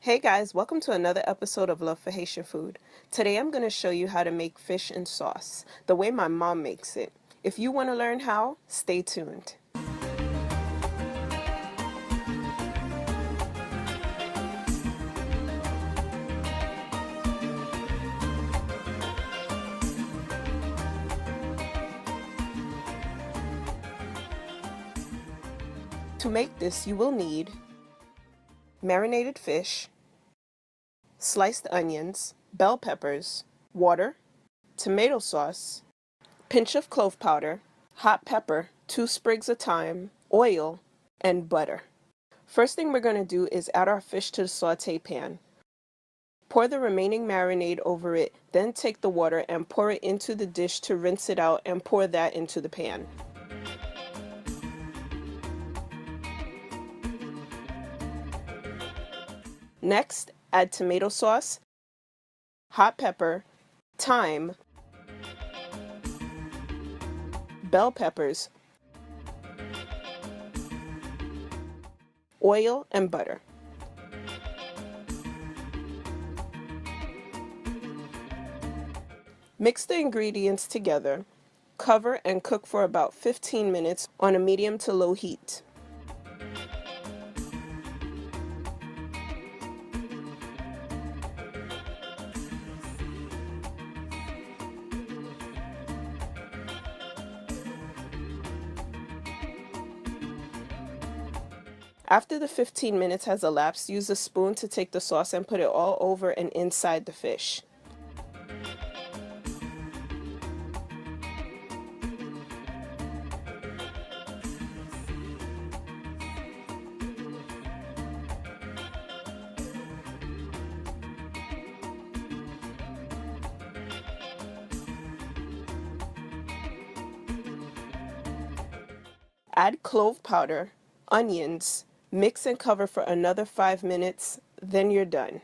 Hey guys, welcome to another episode of Love for Haitian Food. Today I'm going to show you how to make fish in sauce, the way my mom makes it. If you want to learn how, stay tuned. To make this, you will need marinated fish, sliced onions, bell peppers, water, tomato sauce, pinch of clove powder, hot pepper, 2 sprigs of thyme, oil, and butter. First thing we're going to do is add our fish to the saute pan. Pour the remaining marinade over it, then take the water and pour it into the dish to rinse it out and pour that into the pan. Next, add tomato sauce, hot pepper, thyme, bell peppers, oil, and butter. Mix the ingredients together, cover and cook for about 15 minutes on a medium to low heat. After the 15 minutes has elapsed, use a spoon to take the sauce and put it all over and inside the fish. Add clove powder, onions, mix and cover for another 5 minutes, then you're done.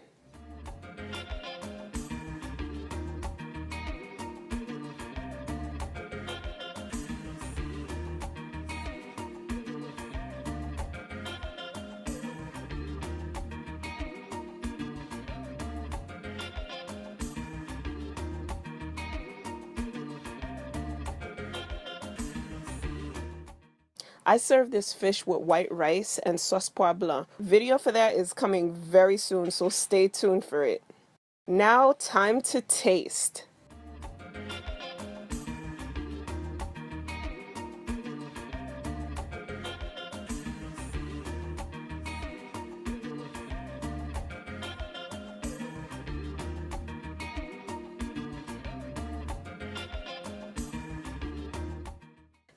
I serve this fish with white rice and sauce pois blanc. Video for that is coming very soon, so stay tuned for it. Now, time to taste.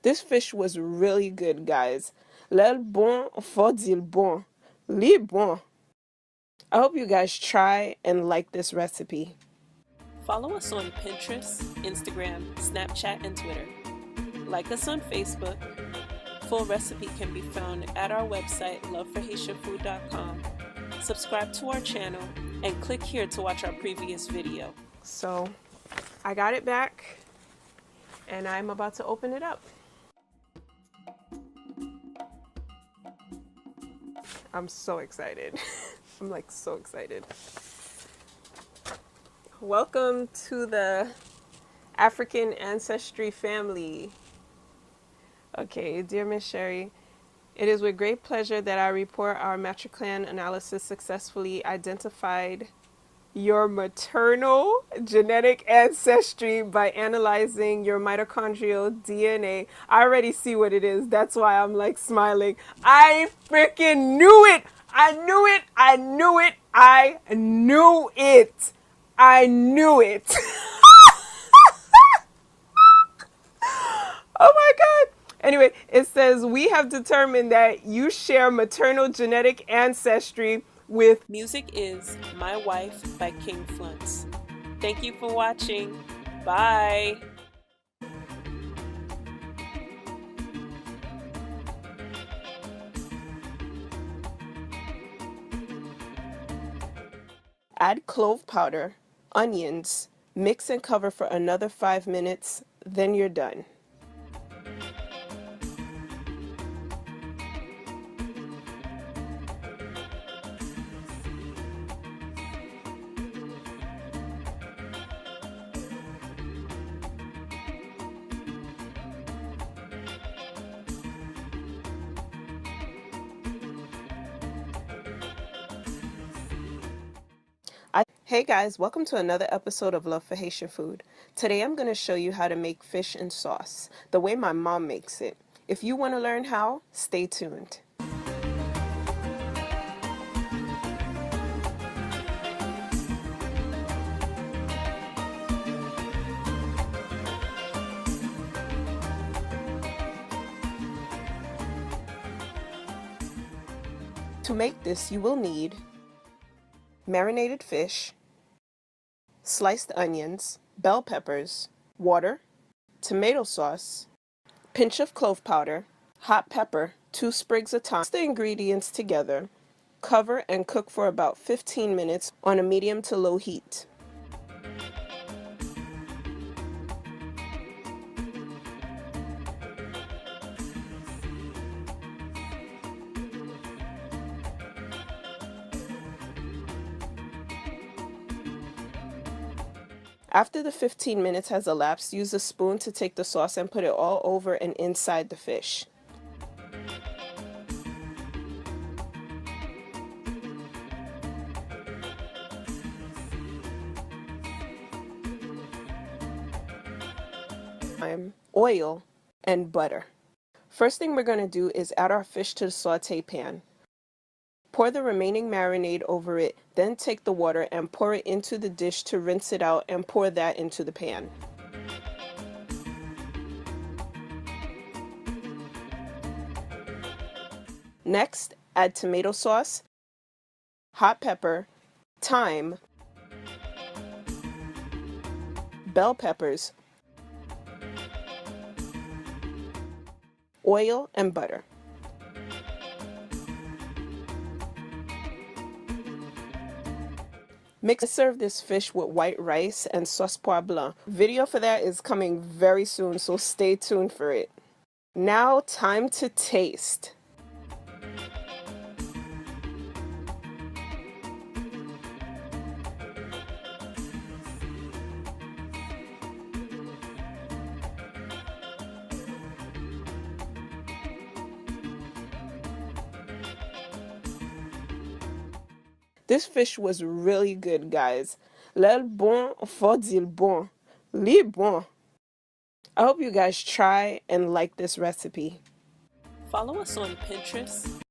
This fish was really good, guys. L'el bon, faut dire bon. Li bon. I hope you guys try and like this recipe. Follow us on Pinterest, Instagram, Snapchat, and Twitter. Like us on Facebook. Full recipe can be found at our website, loveforhaitianfood.com. Subscribe to our channel and click here to watch our previous video. So, I got it back and I'm about to open it up. I'm so excited. I'm like so excited. Welcome to the African Ancestry family. Okay, dear Miss Sherry, it is with great pleasure that I report our matriclan analysis successfully identified your maternal genetic ancestry by analyzing your mitochondrial DNA. I already see what it is. That's why I'm like smiling. I freaking knew it. I knew it. I knew it. I knew it. I knew it. Oh my God. Anyway, it says we have determined that you share maternal genetic ancestry with Music is My Wife by King Flunts. Thank you for watching. Bye. Add clove powder, onions, mix and cover for another 5 minutes, then you're done. Hey guys, welcome to another episode of Love for Haitian Food. Today I'm going to show you how to make fish in sauce, the way my mom makes it. If you want to learn how, stay tuned. To make this, you will need marinated fish, sliced onions, bell peppers, water, tomato sauce, pinch of clove powder, hot pepper, 2 sprigs of thyme. Mix the ingredients together, cover and cook for about 15 minutes on a medium to low heat. After the 15 minutes has elapsed, use a spoon to take the sauce and put it all over and inside the fish. Oil and butter. First thing we're going to do is add our fish to the saute pan. Pour the remaining marinade over it, then take the water and pour it into the dish to rinse it out and pour that into the pan. Next, add tomato sauce, hot pepper, thyme, bell peppers, oil, and butter. Mix and serve this fish with white rice and sauce poivre blanc. Video for that is coming very soon, so stay tuned for it. Now, time to taste. This fish was really good, guys. L'el bon, faut dire bon. Li bon. I hope you guys try and like this recipe. Follow us on Pinterest,